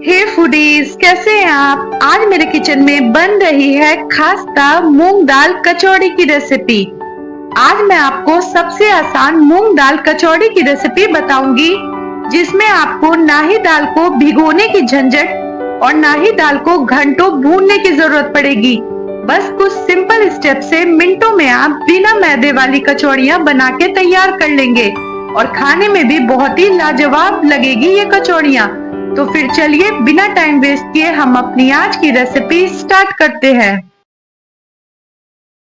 हे foodies, कैसे हैं आप। आज मेरे किचन में बन रही है खास्ता मूंग दाल कचौड़ी की रेसिपी। आज मैं आपको सबसे आसान मूंग दाल कचौड़ी की रेसिपी बताऊंगी, जिसमें आपको ना ही दाल को भिगोने की झंझट और ना ही दाल को घंटों भूनने की जरूरत पड़ेगी। बस कुछ सिंपल स्टेप से मिनटों में आप बिना मैदे वाली कचौड़ियां बना के तैयार कर लेंगे और खाने में भी बहुत ही लाजवाब लगेगी ये कचौड़ियां। तो फिर चलिए बिना टाइम वेस्ट किए हम अपनी आज की रेसिपी स्टार्ट करते हैं।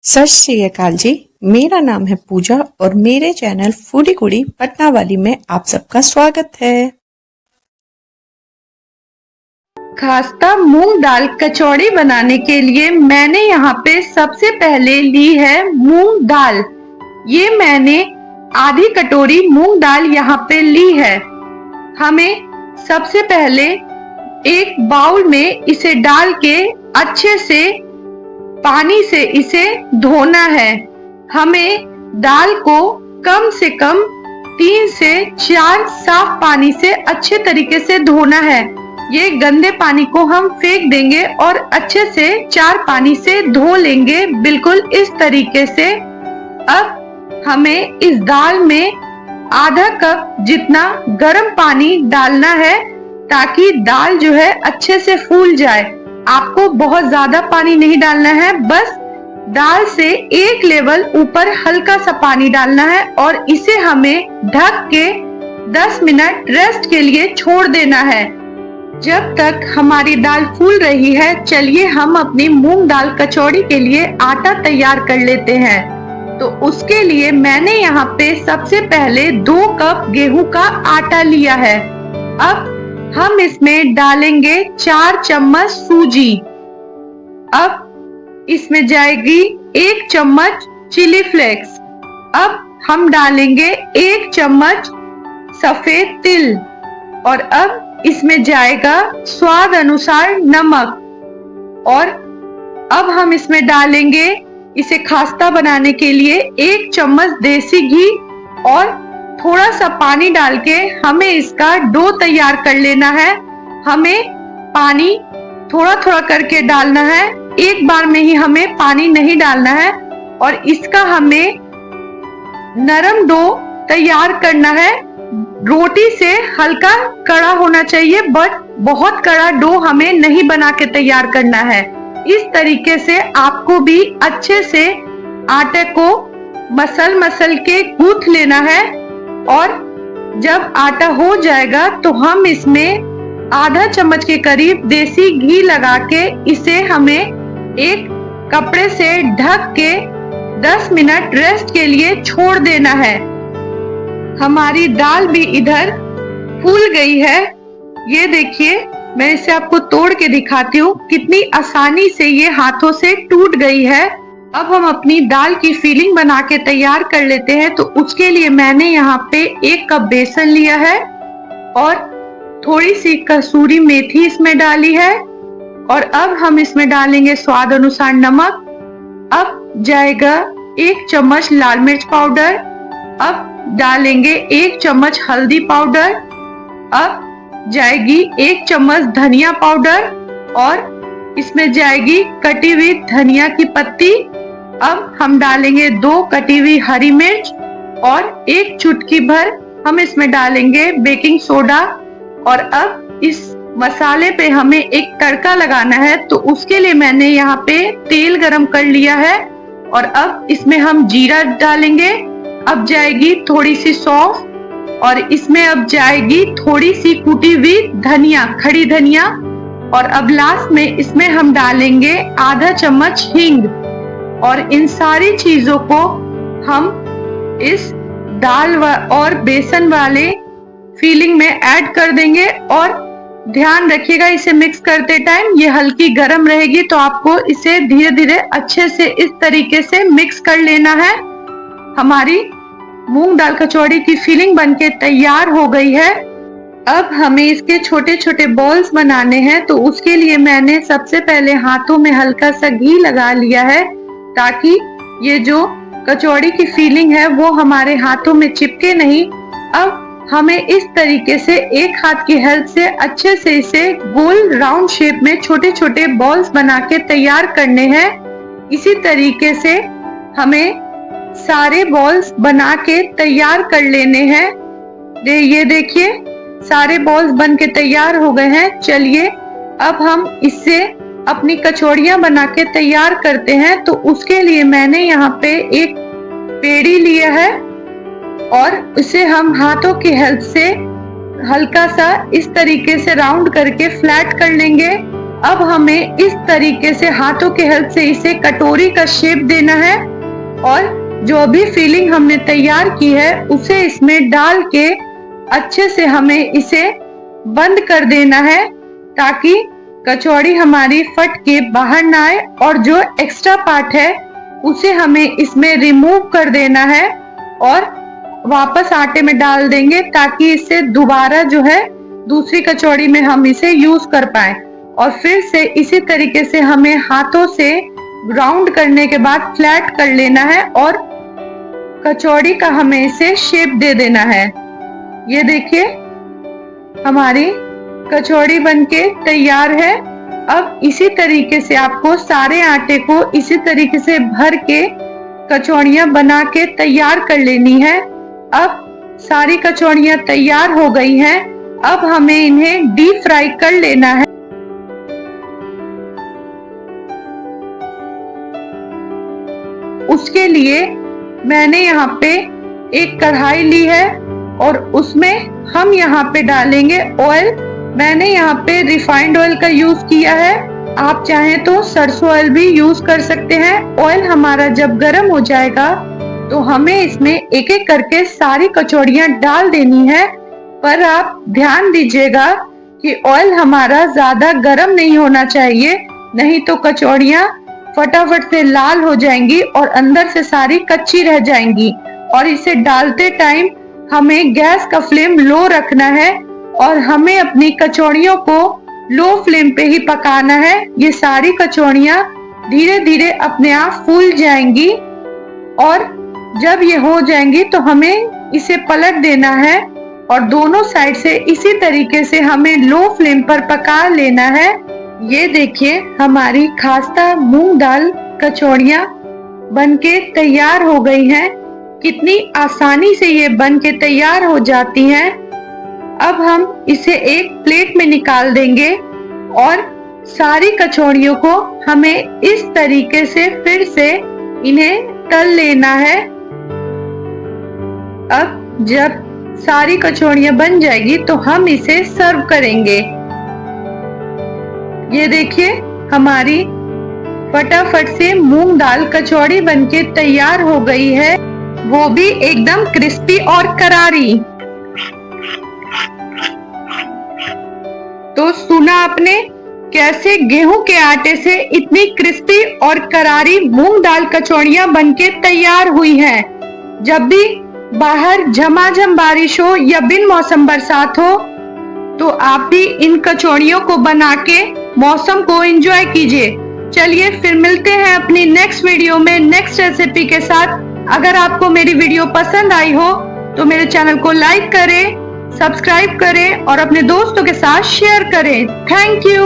सत श्री अकाल जी, मेरा नाम है पूजा और मेरे चैनल फूडी कुड़ी पटना वाली में आप सबका स्वागत है। खास्ता मूंग दाल कचौड़ी बनाने के लिए मैंने यहाँ पे सबसे पहले ली है मूंग दाल। ये मैंने आधी कटोरी मूंग दाल यहाँ पे ली है। हमें सबसे पहले एक बाउल में इसे डाल के अच्छे से पानी से इसे धोना है। हमें दाल को कम से कम 3 से 4 साफ पानी से अच्छे तरीके से धोना है। ये गंदे पानी को हम फेंक देंगे और अच्छे से 4 पानी से धो लेंगे, बिल्कुल इस तरीके से। अब हमें इस दाल में आधा कप जितना गर्म पानी डालना है, ताकि दाल जो है अच्छे से फूल जाए। आपको बहुत ज्यादा पानी नहीं डालना है, बस दाल से एक लेवल ऊपर हल्का सा पानी डालना है और इसे हमें ढक के 10 मिनट रेस्ट के लिए छोड़ देना है। जब तक हमारी दाल फूल रही है, चलिए हम अपनी मूंग दाल कचौड़ी के लिए आटा तैयार कर लेते हैं। तो उसके लिए मैंने यहाँ पे सबसे पहले 2 कप गेहूं का आटा लिया है। अब हम इसमें डालेंगे 4 चम्मच सूजी। अब इसमें जाएगी 1 चम्मच चिली फ्लेक्स। अब हम डालेंगे 1 चम्मच सफेद तिल और अब इसमें जाएगा स्वाद अनुसार नमक। और अब हम इसमें डालेंगे, इसे खास्ता बनाने के लिए 1 चम्मच देसी घी और थोड़ा सा पानी डाल के हमें इसका डो तैयार कर लेना है। हमें पानी थोड़ा थोड़ा करके डालना है, एक बार में ही हमें पानी नहीं डालना है। और इसका हमें नरम डो तैयार करना है। रोटी से हल्का कड़ा होना चाहिए, बट बहुत कड़ा डो हमें नहीं बना के तैयार करना है। इस तरीके से आपको भी अच्छे से आटे को मसल के गूंथ लेना है। और जब आटा हो जाएगा तो हम इसमें आधा चम्मच के करीब देसी घी लगा के इसे हमें एक कपड़े से ढक के 10 मिनट रेस्ट के लिए छोड़ देना है। हमारी दाल भी इधर फूल गई है। ये देखिए, मैं इसे आपको तोड़ के दिखाती हूँ, कितनी आसानी से ये हाथों से टूट गई है। अब हम अपनी दाल की फीलिंग बना के तैयार कर लेते हैं। तो उसके लिए मैंने यहाँ पे 1 कप बेसन लिया है और थोड़ी सी कसूरी मेथी इसमें डाली है। और अब हम इसमें डालेंगे स्वाद अनुसार नमक। अब जाएगा 1 चम्मच लाल मिर्च पाउडर। अब डालेंगे 1 चम्मच हल्दी पाउडर। अब जाएगी 1 चम्मच धनिया पाउडर और इसमें जाएगी कटी हुई धनिया की पत्ती। अब हम डालेंगे 2 कटी हुई हरी मिर्च और 1 चुटकी भर हम इसमें डालेंगे बेकिंग सोडा। और अब इस मसाले पे हमें एक तड़का लगाना है। तो उसके लिए मैंने यहाँ पे तेल गरम कर लिया है और अब इसमें हम जीरा डालेंगे। अब जाएगी थोड़ी सी सौंफ और इसमें अब जाएगी थोड़ी सी कुटी हुई धनिया, खड़ी धनिया। और अब लास्ट में इसमें हम डालेंगे आधा चम्मच हींग। और इन सारी चीजों को हम इस दाल और बेसन वाले फीलिंग में ऐड कर देंगे। और ध्यान रखिएगा, इसे मिक्स करते टाइम ये हल्की गर्म रहेगी, तो आपको इसे धीरे धीरे अच्छे से इस तरीके से मिक्स कर लेना है। हमारी मूंग दाल कचौड़ी की फीलिंग बनके तैयार हो गई है। अब हमें इसके छोटे छोटे बॉल्स बनाने हैं। तो उसके लिए मैंने सबसे पहले हाथों में हल्का सा घी लगा लिया है, ताकि ये जो कचौड़ी की फीलिंग है वो हमारे हाथों में चिपके नहीं। अब हमें इस तरीके से एक हाथ की हेल्प से अच्छे से इसे गोल राउंड शेप में छोटे छोटे बॉल्स बना के तैयार करने हैं। इसी तरीके से हमें सारे बॉल्स बना के तैयार कर लेने हैं। ये देखिए सारे बॉल्स बन के तैयार हो गए हैं। चलिए अब हम इससे अपनी कचौड़ियां बना के तैयार करते हैं। तो उसके लिए मैंने यहाँ पे एक पेड़ी लिया है और इसे हम हाथों की हेल्प से हल्का सा इस तरीके से राउंड करके फ्लैट कर लेंगे। अब हमें इस तरीके से हाथों की हेल्प से इसे कटोरी का शेप देना है और जो भी फिलिंग हमने तैयार की है उसे इसमें डाल के अच्छे से हमें इसे बंद कर देना है ताकि कचौड़ी हमारी फट के बाहर ना आए और जो एक्स्ट्रा पार्ट है उसे हमें इसमें रिमूव कर देना है और वापस आटे में डाल देंगे ताकि इससे दोबारा जो है दूसरी कचौड़ी में हम इसे यूज कर पाए। और फिर से इसी तरीके से हमें हाथों से राउंड करने के बाद फ्लैट कर लेना है और कचौड़ी का हमें इसे शेप दे देना है। ये देखिए हमारी कचौड़ी बनके तैयार है। अब इसी तरीके से आपको सारे आटे को इसी तरीके से भर के कचौड़ियां बना के तैयार कर लेनी है। अब सारी कचौड़ियां तैयार हो गई हैं। अब हमें इन्हें डीप फ्राई कर लेना है। उसके लिए मैंने यहाँ पे एक कढ़ाई ली है और उसमें हम यहाँ पे डालेंगे ऑयल। मैंने यहाँ पे रिफाइंड ऑयल का यूज किया है, आप चाहें तो सरसों ऑयल भी यूज कर सकते हैं। ऑयल हमारा जब गर्म हो जाएगा तो हमें इसमें एक एक करके सारी कचौड़ियां डाल देनी है। पर आप ध्यान दीजिएगा कि ऑयल हमारा ज्यादा गर्म नहीं होना चाहिए, नहीं तो कचौड़ियां फटाफट से लाल हो जाएंगी और अंदर से सारी कच्ची रह जाएंगी। और इसे डालते टाइम हमें गैस का फ्लेम लो रखना है और हमें अपनी कचौड़ियों को लो फ्लेम पे ही पकाना है। ये सारी कचौड़ियां धीरे धीरे अपने आप फूल जाएंगी और जब ये हो जाएंगी तो हमें इसे पलट देना है और दोनों साइड से इसी तरीके से हमें लो फ्लेम पर पका लेना है। ये देखिए हमारी खास्ता मूंग दाल कचौड़ियां बनके तैयार हो गई हैं। कितनी आसानी से ये बनके तैयार हो जाती हैं। अब हम इसे एक प्लेट में निकाल देंगे और सारी कचौड़ियों को हमें इस तरीके से फिर से इन्हें तल लेना है। अब जब सारी कचौड़ियां बन जाएगी तो हम इसे सर्व करेंगे। ये देखिए हमारी फटाफट से मूंग दाल कचौड़ी बनके तैयार हो गई है, वो भी एकदम क्रिस्पी और करारी। तो सुना आपने कैसे गेहूं के आटे से इतनी क्रिस्पी और करारी मूंग दाल कचौड़ियां बनके तैयार हुई हैं। जब भी बाहर झमाझम बारिश हो या बिन मौसम बरसात हो तो आप भी इन कचौड़ियों को बना के मौसम को एंजॉय कीजिए। चलिए फिर मिलते हैं अपनी नेक्स्ट वीडियो में नेक्स्ट रेसिपी के साथ। अगर आपको मेरी वीडियो पसंद आई हो तो मेरे चैनल को लाइक करें, सब्सक्राइब करें और अपने दोस्तों के साथ शेयर करें। Thank you.